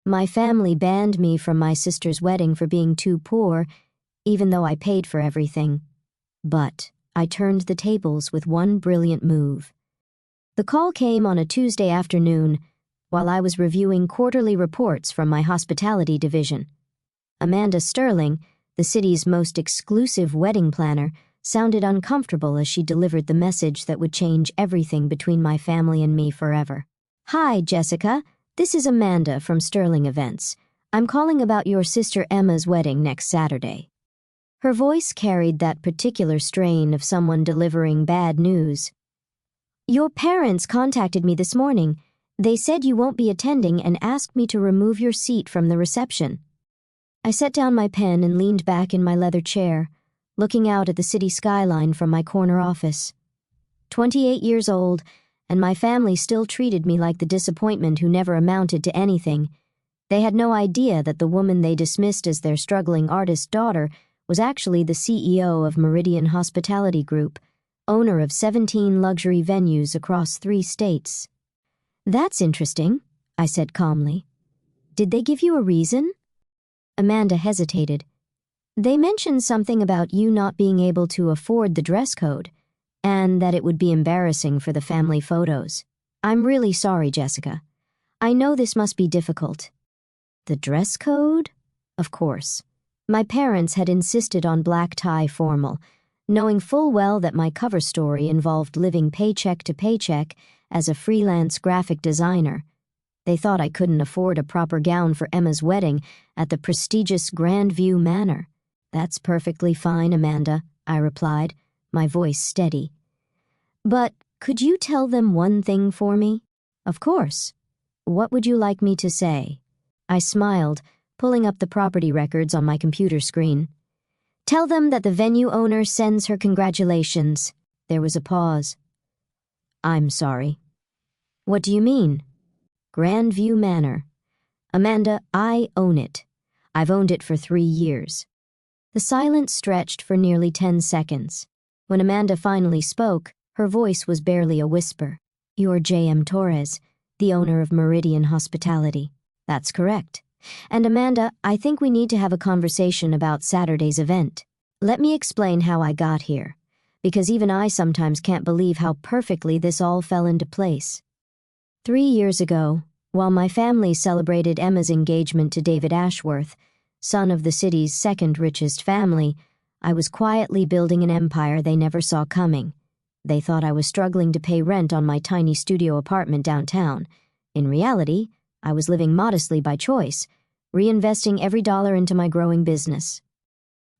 My family banned me from my sister's wedding for being too poor, even though I paid for everything. But I turned the tables with one brilliant move. The call came on a Tuesday afternoon while I was reviewing quarterly reports from my hospitality division. Amanda Sterling, the city's most exclusive wedding planner, sounded uncomfortable as she delivered the message that would change everything between my family and me forever. "Hi, Jessica. This is Amanda from Sterling Events. I'm calling about your sister Emma's wedding next Saturday." Her voice carried that particular strain of someone delivering bad news. "Your parents contacted me this morning. They said you won't be attending and asked me to remove your seat from the reception." I set down my pen and leaned back in my leather chair, looking out at the city skyline from my corner office. 28 years old, and my family still treated me like the disappointment who never amounted to anything. They had no idea that the woman they dismissed as their struggling artist daughter was actually the CEO of Meridian Hospitality Group, owner of 17 luxury venues across 3 states. "That's interesting," I said calmly. "Did they give you a reason?" Amanda hesitated. "They mentioned something about you not being able to afford the dress code, and that it would be embarrassing for the family photos. I'm really sorry, Jessica. I know this must be difficult." The dress code? Of course. My parents had insisted on black tie formal, knowing full well that my cover story involved living paycheck to paycheck as a freelance graphic designer. They thought I couldn't afford a proper gown for Emma's wedding at the prestigious Grandview Manor. "That's perfectly fine, Amanda," I replied, my voice steady. "But could you tell them one thing for me?" "Of course. What would you like me to say?" I smiled, pulling up the property records on my computer screen. "Tell them that the venue owner sends her congratulations." There was a pause. "I'm sorry." "What do you mean?" "Grandview Manor. Amanda, I own it. I've owned it for 3 years." The silence stretched for nearly 10 seconds. When Amanda finally spoke, her voice was barely a whisper. "You're J.M. Torres, the owner of Meridian Hospitality." "That's correct. And Amanda, I think we need to have a conversation about Saturday's event. Let me explain how I got here, because even I sometimes can't believe how perfectly this all fell into place. 3 years ago, while my family celebrated Emma's engagement to David Ashworth, son of the city's second richest family, I was quietly building an empire they never saw coming. They thought I was struggling to pay rent on my tiny studio apartment downtown. In reality, I was living modestly by choice, reinvesting every dollar into my growing business.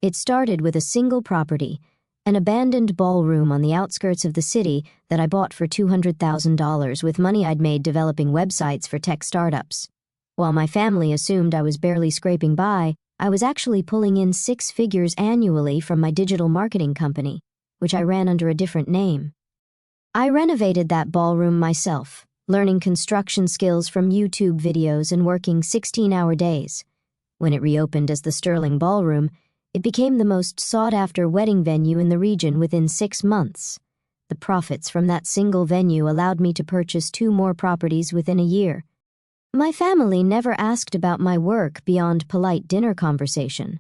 It started with a single property, an abandoned ballroom on the outskirts of the city that I bought for $200,000 with money I'd made developing websites for tech startups. While my family assumed I was barely scraping by, I was actually pulling in 6 figures annually from my digital marketing company, which I ran under a different name. I renovated that ballroom myself, learning construction skills from YouTube videos and working 16-hour days. When it reopened as the Sterling Ballroom, it became the most sought-after wedding venue in the region within 6 months. The profits from that single venue allowed me to purchase 2 more properties within a year. My family never asked about my work beyond polite dinner conversation.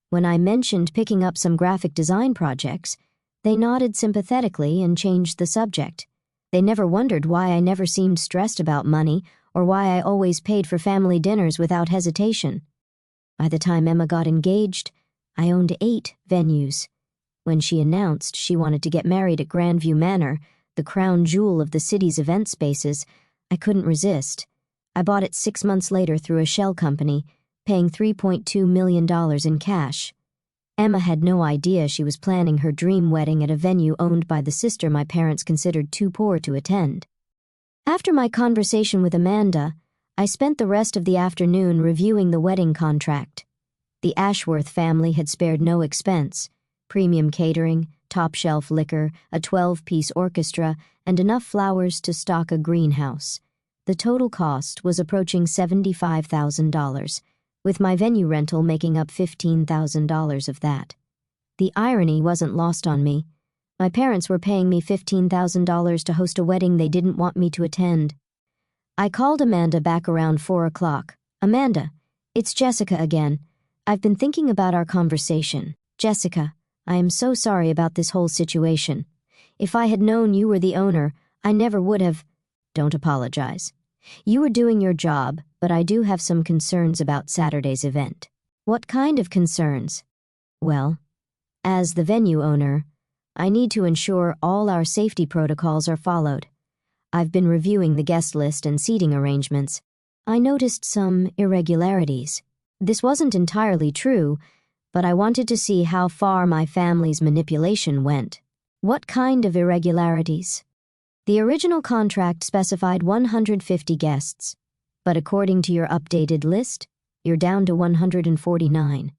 When I mentioned picking up some graphic design projects, they nodded sympathetically and changed the subject. They never wondered why I never seemed stressed about money or why I always paid for family dinners without hesitation. By the time Emma got engaged, I owned 8 venues. When she announced she wanted to get married at Grandview Manor, the crown jewel of the city's event spaces, I couldn't resist. I bought it 6 months later through a shell company, paying $3.2 million in cash. Emma had no idea she was planning her dream wedding at a venue owned by the sister my parents considered too poor to attend. After my conversation with Amanda, I spent the rest of the afternoon reviewing the wedding contract. The Ashworth family had spared no expense: premium catering, top-shelf liquor, a 12-piece orchestra, and enough flowers to stock a greenhouse. The total cost was approaching $75,000, with my venue rental making up $15,000 of that. The irony wasn't lost on me. My parents were paying me $15,000 to host a wedding they didn't want me to attend. I called Amanda back around 4 o'clock, Amanda, it's Jessica again. I've been thinking about our conversation. Jessica, I am so sorry about this whole situation. If I had known you were the owner, I never would have. Don't apologize. You were doing your job, but I do have some concerns about Saturday's event. What kind of concerns? Well, as the venue owner, I need to ensure all our safety protocols are followed. I've been reviewing the guest list and seating arrangements. I noticed some irregularities. This wasn't entirely true, but I wanted to see how far my family's manipulation went. What kind of irregularities? The original contract specified 150 guests, but according to your updated list, you're down to 149.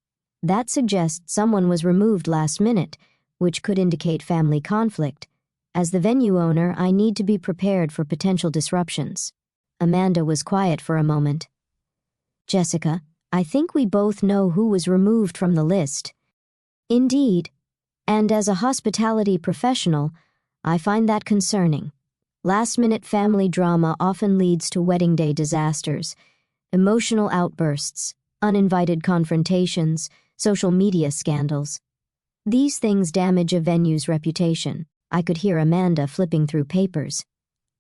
That suggests someone was removed last minute, which could indicate family conflict. As the venue owner, I need to be prepared for potential disruptions. Amanda was quiet for a moment. Jessica, I think we both know who was removed from the list. Indeed, and as a hospitality professional, I find that concerning. Last-minute family drama often leads to wedding day disasters, emotional outbursts, uninvited confrontations, social media scandals. These things damage a venue's reputation. I could hear Amanda flipping through papers.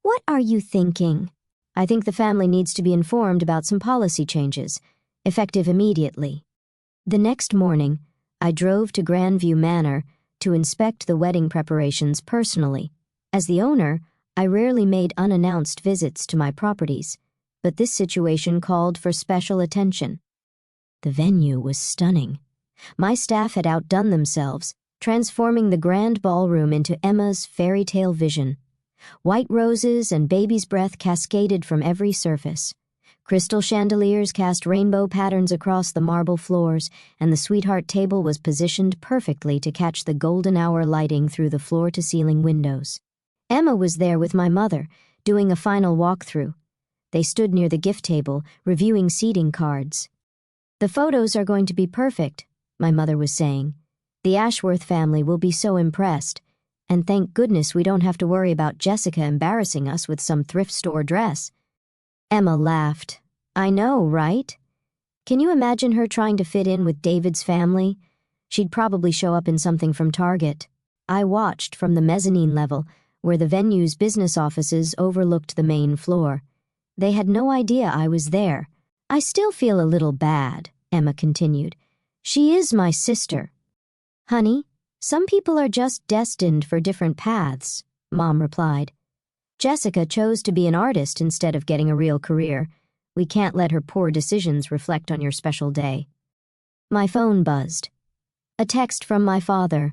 What are you thinking? I think the family needs to be informed about some policy changes, effective immediately. The next morning, I drove to Grandview Manor to inspect the wedding preparations personally. As the owner, I rarely made unannounced visits to my properties, but this situation called for special attention. The venue was stunning. My staff had outdone themselves, transforming the grand ballroom into Emma's fairy tale vision. White roses and baby's breath cascaded from every surface. Crystal chandeliers cast rainbow patterns across the marble floors, and the sweetheart table was positioned perfectly to catch the golden hour lighting through the floor-to-ceiling windows. Emma was there with my mother, doing a final walkthrough. They stood near the gift table, reviewing seating cards. The photos are going to be perfect, my mother was saying. The Ashworth family will be so impressed. And thank goodness we don't have to worry about Jessica embarrassing us with some thrift store dress. Emma laughed. I know, right? Can you imagine her trying to fit in with David's family? She'd probably show up in something from Target. I watched from the mezzanine level, where the venue's business offices overlooked the main floor. They had no idea I was there. I still feel a little bad, Emma continued. She is my sister. Honey, some people are just destined for different paths, Mom replied. Jessica chose to be an artist instead of getting a real career. We can't let her poor decisions reflect on your special day. My phone buzzed. A text from my father.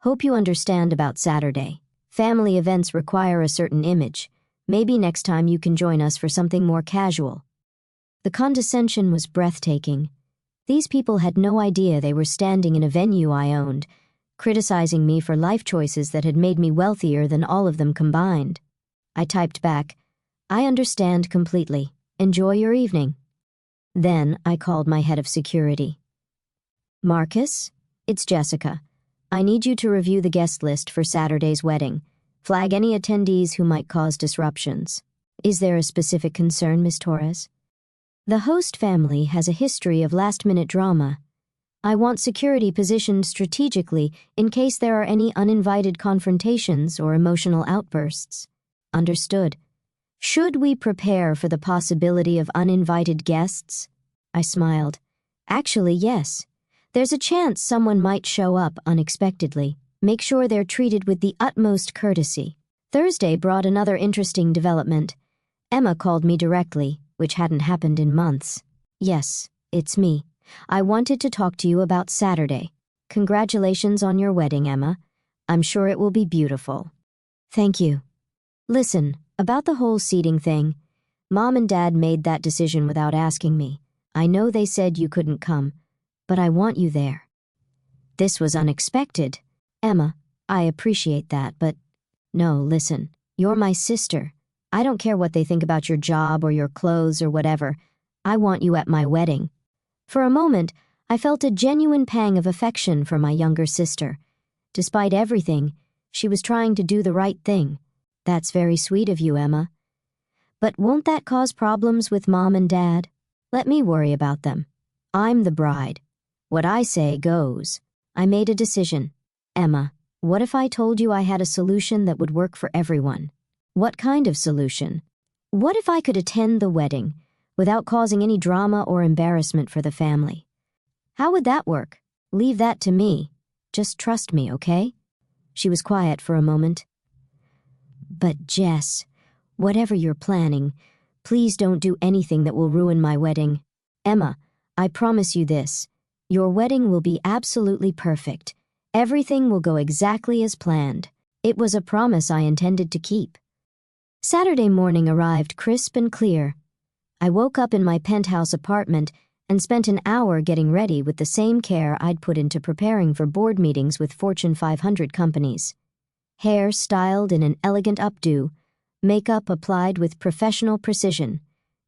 Hope you understand about Saturday. Family events require a certain image. Maybe next time you can join us for something more casual. The condescension was breathtaking. These people had no idea they were standing in a venue I owned, criticizing me for life choices that had made me wealthier than all of them combined. I typed back, I understand completely. Enjoy your evening. Then I called my head of security. Marcus, it's Jessica. I need you to review the guest list for Saturday's wedding. Flag any attendees who might cause disruptions. Is there a specific concern, Miss Torres? The host family has a history of last-minute drama. I want security positioned strategically in case there are any uninvited confrontations or emotional outbursts. Understood. Should we prepare for the possibility of uninvited guests? I smiled. Actually, yes. There's a chance someone might show up unexpectedly. Make sure they're treated with the utmost courtesy. Thursday brought another interesting development. Emma called me directly, which hadn't happened in months. Yes, it's me. I wanted to talk to you about Saturday. Congratulations on your wedding, Emma. I'm sure it will be beautiful. Thank you. Listen, about the whole seating thing, Mom and Dad made that decision without asking me. I know they said you couldn't come, but I want you there. This was unexpected. Emma, I appreciate that, but no, listen, you're my sister. I don't care what they think about your job or your clothes or whatever. I want you at my wedding. For a moment, I felt a genuine pang of affection for my younger sister. Despite everything, she was trying to do the right thing. That's very sweet of you, Emma. But won't that cause problems with Mom and Dad? Let me worry about them. I'm the bride. What I say goes. I made a decision. Emma, what if I told you I had a solution that would work for everyone? What kind of solution? What if I could attend the wedding without causing any drama or embarrassment for the family? How would that work? Leave that to me. Just trust me, okay? She was quiet for a moment. But Jess, whatever you're planning, please don't do anything that will ruin my wedding. Emma, I promise you this. Your wedding will be absolutely perfect. Everything will go exactly as planned. It was a promise I intended to keep. Saturday morning arrived crisp and clear. I woke up in my penthouse apartment and spent an hour getting ready with the same care I'd put into preparing for board meetings with Fortune 500 companies. Hair styled in an elegant updo, makeup applied with professional precision,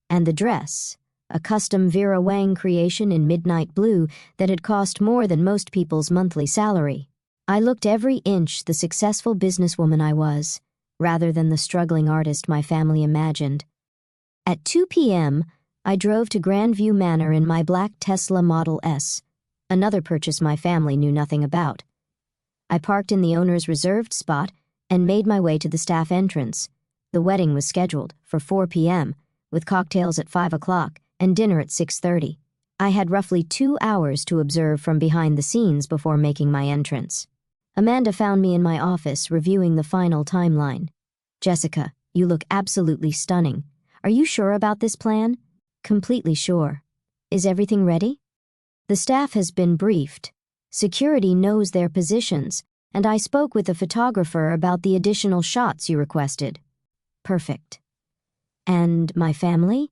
and the dress, a custom Vera Wang creation in midnight blue that had cost more than most people's monthly salary. I looked every inch the successful businesswoman I was, rather than the struggling artist my family imagined. At 2 p.m., I drove to Grandview Manor in my black Tesla Model S, another purchase my family knew nothing about. I parked in the owner's reserved spot and made my way to the staff entrance. The wedding was scheduled for 4 p.m., with cocktails at 5 o'clock and dinner at 6:30. I had roughly 2 hours to observe from behind the scenes before making my entrance. Amanda found me in my office reviewing the final timeline. Jessica, you look absolutely stunning. Are you sure about this plan? Completely sure. Is everything ready? The staff has been briefed. Security knows their positions, and I spoke with the photographer about the additional shots you requested. Perfect. And my family?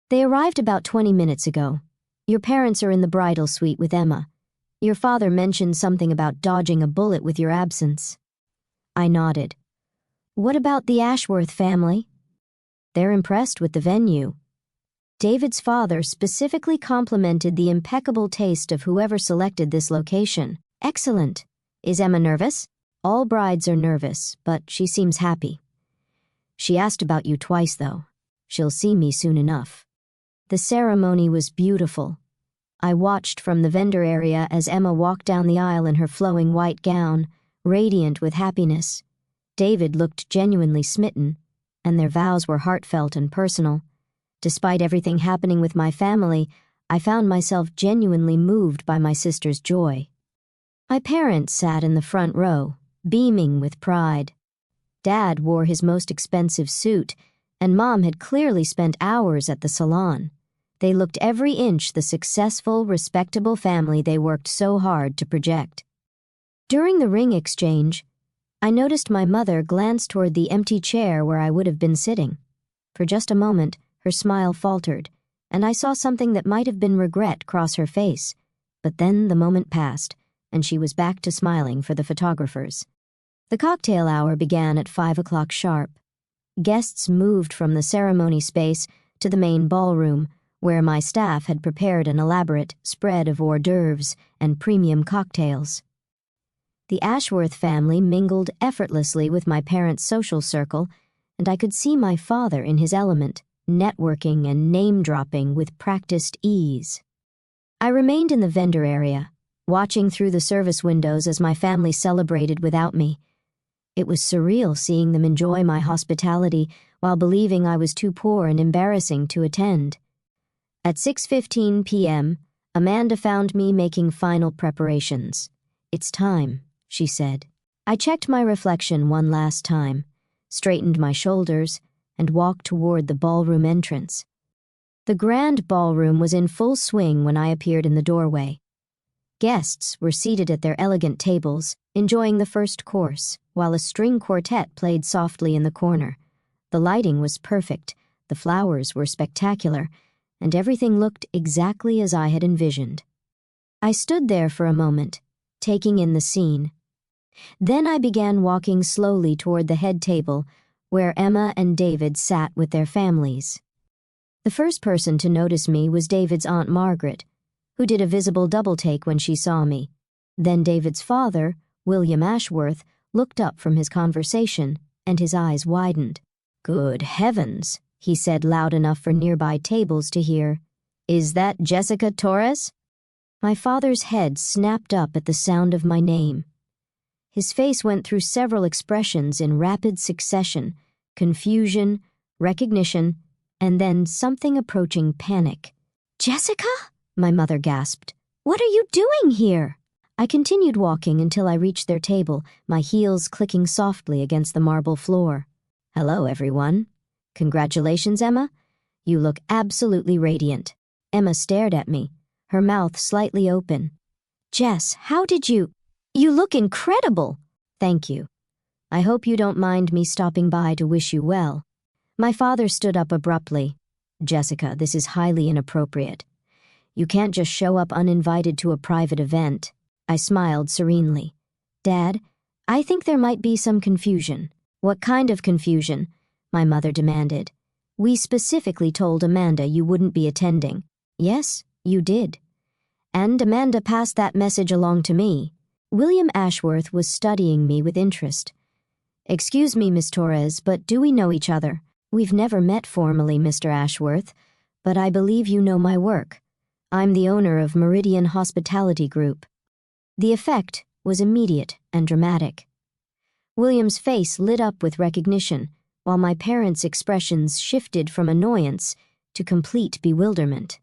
They arrived about 20 minutes ago. Your parents are in the bridal suite with Emma. Your father mentioned something about dodging a bullet with your absence. I nodded. What about the Ashworth family? They're impressed with the venue. David's father specifically complimented the impeccable taste of whoever selected this location. Excellent. Is Emma nervous? All brides are nervous, but she seems happy. She asked about you twice, though. She'll see me soon enough. The ceremony was beautiful. I watched from the vendor area as Emma walked down the aisle in her flowing white gown, radiant with happiness. David looked genuinely smitten, and their vows were heartfelt and personal. Despite everything happening with my family, I found myself genuinely moved by my sister's joy. My parents sat in the front row, beaming with pride. Dad wore his most expensive suit, and Mom had clearly spent hours at the salon. They looked every inch the successful, respectable family they worked so hard to project. During the ring exchange, I noticed my mother glance toward the empty chair where I would have been sitting. For just a moment, her smile faltered, and I saw something that might have been regret cross her face. But then the moment passed, and she was back to smiling for the photographers. The cocktail hour began at 5 o'clock sharp. Guests moved from the ceremony space to the main ballroom, where my staff had prepared an elaborate spread of hors d'oeuvres and premium cocktails. The Ashworth family mingled effortlessly with my parents' social circle, and I could see my father in his element, networking and name-dropping with practiced ease. I remained in the vendor area, watching through the service windows as my family celebrated without me. It was surreal seeing them enjoy my hospitality while believing I was too poor and embarrassing to attend. At 6:15 p.m., Amanda found me making final preparations. It's time, she said. I checked my reflection one last time, straightened my shoulders, and walked toward the ballroom entrance. The grand ballroom was in full swing when I appeared in the doorway. Guests were seated at their elegant tables, enjoying the first course, while a string quartet played softly in the corner. The lighting was perfect, the flowers were spectacular, and everything looked exactly as I had envisioned. I stood there for a moment, taking in the scene. Then I began walking slowly toward the head table, where Emma and David sat with their families. The first person to notice me was David's Aunt Margaret, who did a visible double-take when she saw me. Then David's father, William Ashworth, looked up from his conversation, and his eyes widened. "Good heavens," he said loud enough for nearby tables to hear. Is that Jessica Torres? My father's head snapped up at the sound of my name. His face went through several expressions in rapid succession: confusion, recognition, and then something approaching panic. "Jessica?" my mother gasped. "What are you doing here?" I continued walking until I reached their table, my heels clicking softly against the marble floor. "Hello, everyone. Congratulations, Emma. You look absolutely radiant." Emma stared at me, her mouth slightly open. "Jess, how did you— You look incredible!" "Thank you. I hope you don't mind me stopping by to wish you well." My father stood up abruptly. "Jessica, this is highly inappropriate. You can't just show up uninvited to a private event." I smiled serenely. "Dad, I think there might be some confusion." "What kind of confusion?" my mother demanded. "We specifically told Amanda you wouldn't be attending." "Yes, you did. And Amanda passed that message along to me." William Ashworth was studying me with interest. "Excuse me, Miss Torres, but do we know each other?" "We've never met formally, Mr. Ashworth, but I believe you know my work. I'm the owner of Meridian Hospitality Group." The effect was immediate and dramatic. William's face lit up with recognition, while my parents' expressions shifted from annoyance to complete bewilderment.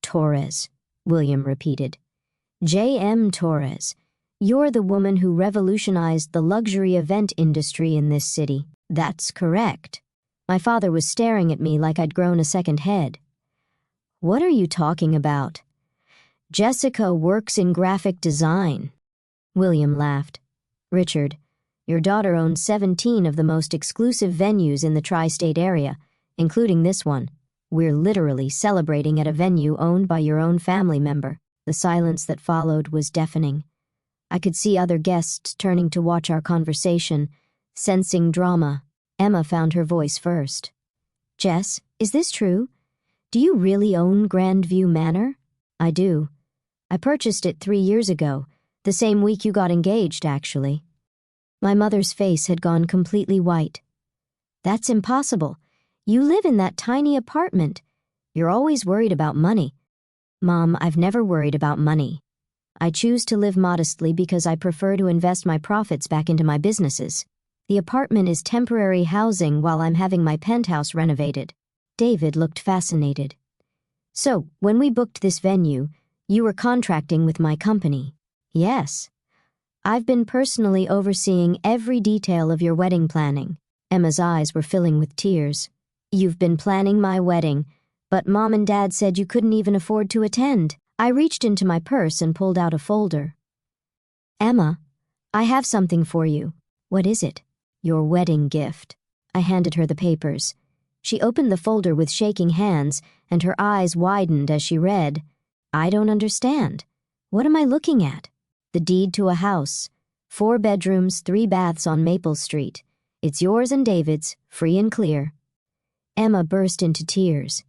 "Torres," William repeated. "J.M. Torres. You're the woman who revolutionized the luxury event industry in this city." "That's correct." My father was staring at me like I'd grown a second head. "What are you talking about?" "Jessica works in graphic design." William laughed. "Richard, your daughter owns 17 of the most exclusive venues in the tri-state area, including this one. We're literally celebrating at a venue owned by your own family member." The silence that followed was deafening. I could see other guests turning to watch our conversation, sensing drama. Emma found her voice first. "Jess, is this true? Do you really own Grandview Manor?" "I do. I purchased it 3 years ago, the same week you got engaged, actually." My mother's face had gone completely white. "That's impossible. You live in that tiny apartment. You're always worried about money." "Mom, I've never worried about money. I choose to live modestly because I prefer to invest my profits back into my businesses. The apartment is temporary housing while I'm having my penthouse renovated." David looked fascinated. "So, when we booked this venue, you were contracting with my company?" "Yes. I've been personally overseeing every detail of your wedding planning." Emma's eyes were filling with tears. "You've been planning my wedding, but Mom and Dad said you couldn't even afford to attend." I reached into my purse and pulled out a folder. "Emma, I have something for you." "What is it?" "Your wedding gift." I handed her the papers. She opened the folder with shaking hands, and her eyes widened as she read. "I don't understand. What am I looking at?" "The deed to a house. 4 bedrooms, 3 baths on Maple Street. It's yours and David's, free and clear." Emma burst into tears.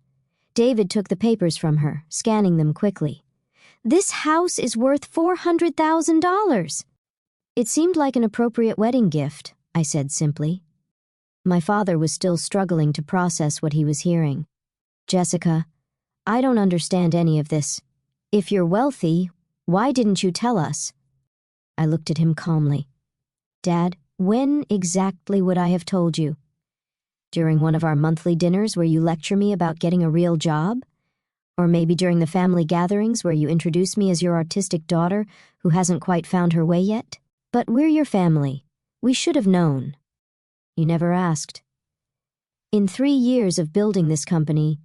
David took the papers from her, scanning them quickly. "This house is worth $400,000. "It seemed like an appropriate wedding gift," I said simply. My father was still struggling to process what he was hearing. "Jessica, I don't understand any of this. If you're wealthy, why didn't you tell us?" I looked at him calmly. "Dad, when exactly would I have told you? During one of our monthly dinners where you lecture me about getting a real job? Or maybe during the family gatherings where you introduce me as your artistic daughter who hasn't quite found her way yet? But we're your family. We should have known." "You never asked." "In 3 years of building this company,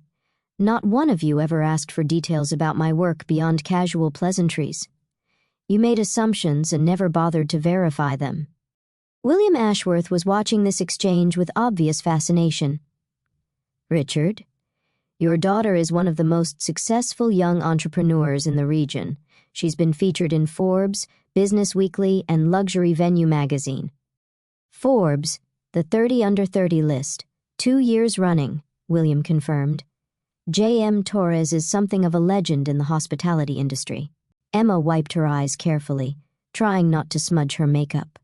not one of you ever asked for details about my work beyond casual pleasantries. You made assumptions and never bothered to verify them." William Ashworth was watching this exchange with obvious fascination. "Richard, your daughter is one of the most successful young entrepreneurs in the region. She's been featured in Forbes, Business Weekly, and Luxury Venue magazine." "Forbes, the 30 under 30 list, 2 years running," William confirmed. "J.M. Torres is something of a legend in the hospitality industry." Emma wiped her eyes carefully, trying not to smudge her makeup.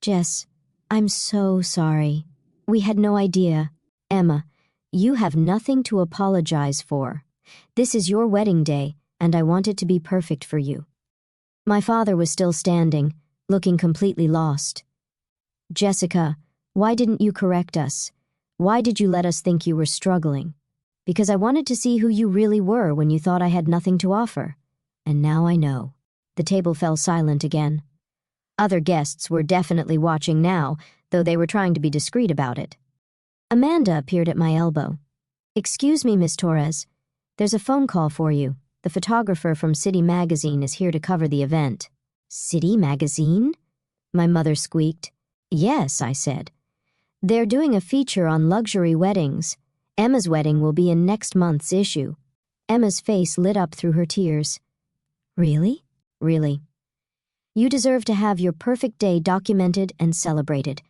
"Jess, I'm so sorry. We had no idea." "Emma, you have nothing to apologize for. This is your wedding day, and I want it to be perfect for you." My father was still standing, looking completely lost. "Jessica, why didn't you correct us? Why did you let us think you were struggling? Because I wanted to see who you really were when you thought I had nothing to offer. And now I know." The table fell silent again. Other guests were definitely watching now, though they were trying to be discreet about it. Amanda appeared at my elbow. "Excuse me, Miss Torres. There's a phone call for you. The photographer from City Magazine is here to cover the event." "City Magazine?" my mother squeaked. "Yes," I said. "They're doing a feature on luxury weddings. Emma's wedding will be in next month's issue." Emma's face lit up through her tears. "Really?" "Really. You deserve to have your perfect day documented and celebrated."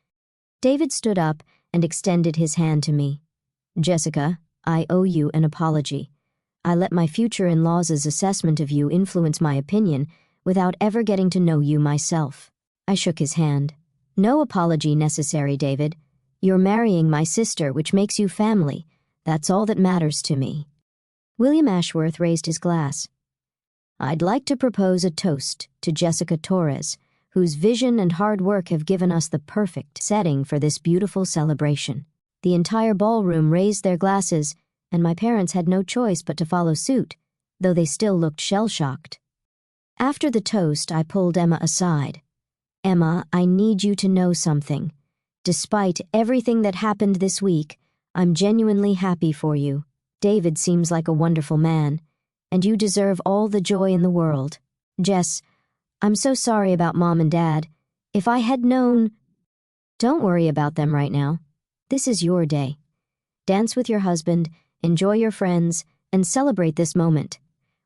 David stood up and extended his hand to me. "Jessica, I owe you an apology. I let my future in-law's assessment of you influence my opinion without ever getting to know you myself." I shook his hand. "No apology necessary, David. You're marrying my sister, which makes you family. That's all that matters to me." William Ashworth raised his glass. "I'd like to propose a toast to Jessica Torres, whose vision and hard work have given us the perfect setting for this beautiful celebration." The entire ballroom raised their glasses, and my parents had no choice but to follow suit, though they still looked shell-shocked. After the toast, I pulled Emma aside. "Emma, I need you to know something. Despite everything that happened this week, I'm genuinely happy for you. David seems like a wonderful man, and you deserve all the joy in the world. Jess, I'm so sorry about Mom and Dad. If I had known—" "Don't worry about them right now. This is your day. Dance with your husband, enjoy your friends, and celebrate this moment.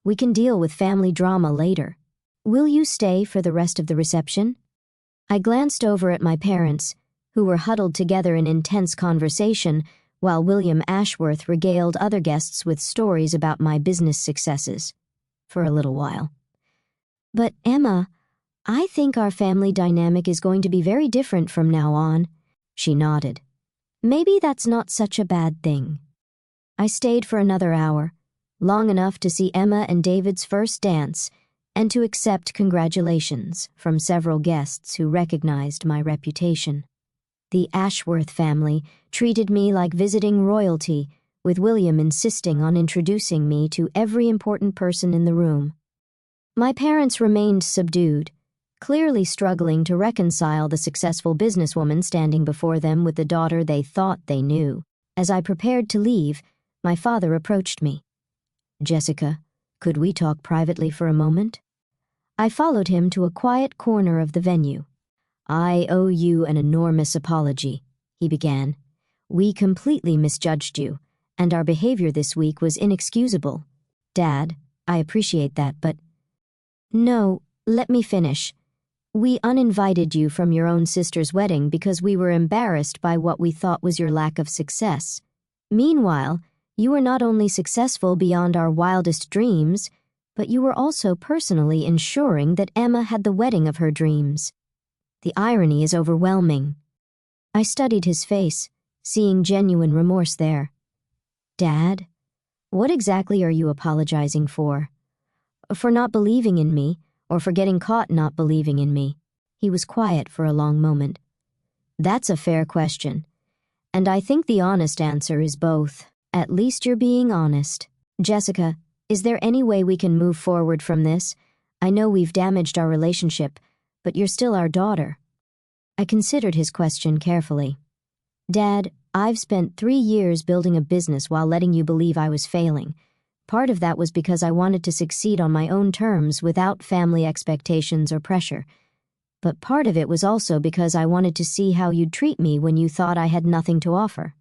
We can deal with family drama later. Will you stay for the rest of the reception?" I glanced over at my parents, who were huddled together in intense conversation, while William Ashworth regaled other guests with stories about my business successes. For a little while. "But Emma, I think our family dynamic is going to be very different from now on." She nodded. "Maybe that's not such a bad thing." I stayed for another hour, long enough to see Emma and David's first dance and to accept congratulations from several guests who recognized my reputation. The Ashworth family treated me like visiting royalty, with William insisting on introducing me to every important person in the room. My parents remained subdued, clearly struggling to reconcile the successful businesswoman standing before them with the daughter they thought they knew. As I prepared to leave, my father approached me. "Jessica, could we talk privately for a moment?" I followed him to a quiet corner of the venue. "I owe you an enormous apology," he began. "We completely misjudged you, and our behavior this week was inexcusable. Dad, I appreciate that, but—" "No, let me finish. We uninvited you from your own sister's wedding because we were embarrassed by what we thought was your lack of success. Meanwhile, you were not only successful beyond our wildest dreams, but you were also personally ensuring that Emma had the wedding of her dreams. The irony is overwhelming." I studied his face, seeing genuine remorse there. "Dad, what exactly are you apologizing for? For not believing in me, or for getting caught not believing in me?" He was quiet for a long moment. "That's a fair question, and I think the honest answer is both. At least you're being honest. Jessica, is there any way we can move forward from this? I know we've damaged our relationship, but you're still our daughter." I considered his question carefully. "Dad, I've spent 3 years building a business while letting you believe I was failing. Part of that was because I wanted to succeed on my own terms without family expectations or pressure. But part of it was also because I wanted to see how you'd treat me when you thought I had nothing to offer.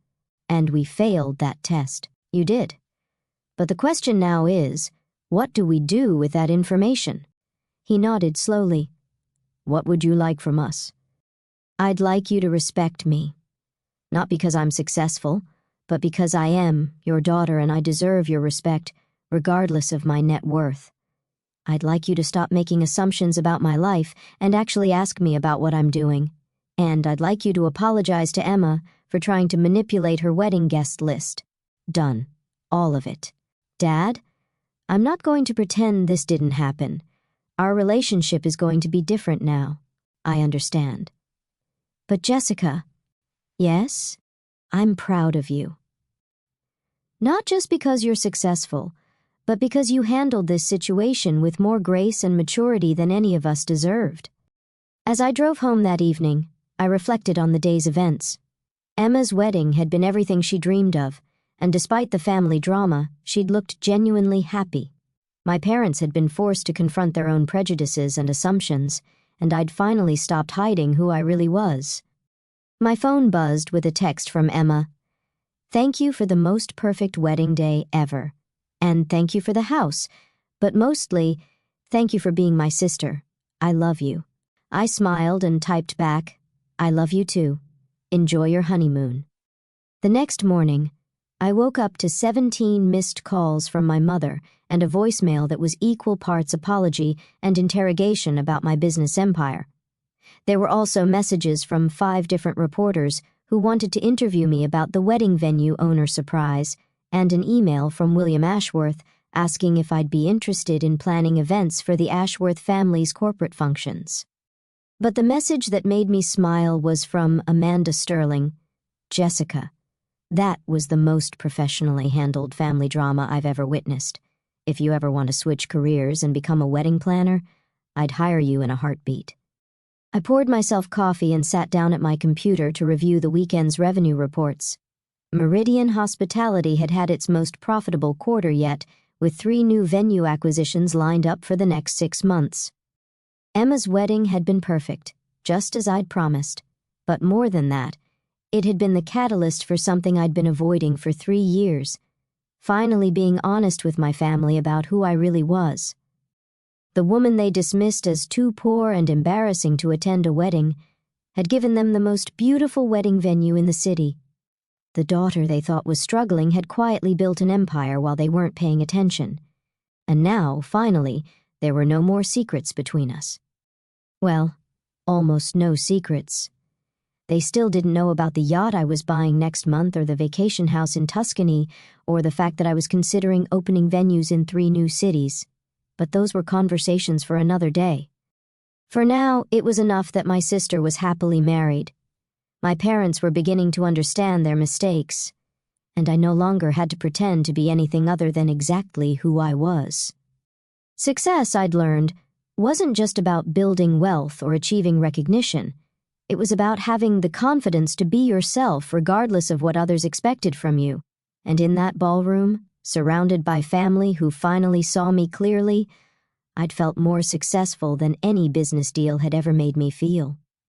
And we failed that test. You did. But the question now is, what do we do with that information?" He nodded slowly. "What would you like from us?" "I'd like you to respect me. Not because I'm successful, but because I am your daughter and I deserve your respect, regardless of my net worth. I'd like you to stop making assumptions about my life and actually ask me about what I'm doing. And I'd like you to apologize to Emma for trying to manipulate her wedding guest list. Done. All of it." Dad, I'm not going to pretend this didn't happen. Our relationship is going to be different now. I understand. But Jessica, yes, I'm proud of you. Not just because you're successful, but because you handled this situation with more grace and maturity than any of us deserved. As I drove home that evening, I reflected on the day's events. Emma's wedding had been everything she dreamed of, and despite the family drama, she'd looked genuinely happy. My parents had been forced to confront their own prejudices and assumptions, and I'd finally stopped hiding who I really was. My phone buzzed with a text from Emma. Thank you for the most perfect wedding day ever. And thank you for the house. But mostly, thank you for being my sister. I love you. I smiled and typed back, I love you too. Enjoy your honeymoon. The next morning, I woke up to 17 missed calls from my mother and a voicemail that was equal parts apology and interrogation about my business empire. There were also messages from 5 different reporters who wanted to interview me about the wedding venue owner surprise, and an email from William Ashworth asking if I'd be interested in planning events for the Ashworth family's corporate functions. But the message that made me smile was from Amanda Sterling. Jessica, that was the most professionally handled family drama I've ever witnessed. If you ever want to switch careers and become a wedding planner, I'd hire you in a heartbeat. I poured myself coffee and sat down at my computer to review the weekend's revenue reports. Meridian Hospitality had had its most profitable quarter yet, with 3 new venue acquisitions lined up for the next 6 months. Emma's wedding had been perfect, just as I'd promised. But more than that, it had been the catalyst for something I'd been avoiding for 3 years, finally being honest with my family about who I really was. The woman they dismissed as too poor and embarrassing to attend a wedding had given them the most beautiful wedding venue in the city. The daughter they thought was struggling had quietly built an empire while they weren't paying attention. And now, finally, there were no more secrets between us. Well, almost no secrets. They still didn't know about the yacht I was buying next month or the vacation house in Tuscany or the fact that I was considering opening venues in 3 new cities. But those were conversations for another day. For now, it was enough that my sister was happily married. My parents were beginning to understand their mistakes, and I no longer had to pretend to be anything other than exactly who I was. Success, I'd learned, wasn't just about building wealth or achieving recognition. It was about having the confidence to be yourself regardless of what others expected from you. And in that ballroom, surrounded by family who finally saw me clearly, I'd felt more successful than any business deal had ever made me feel.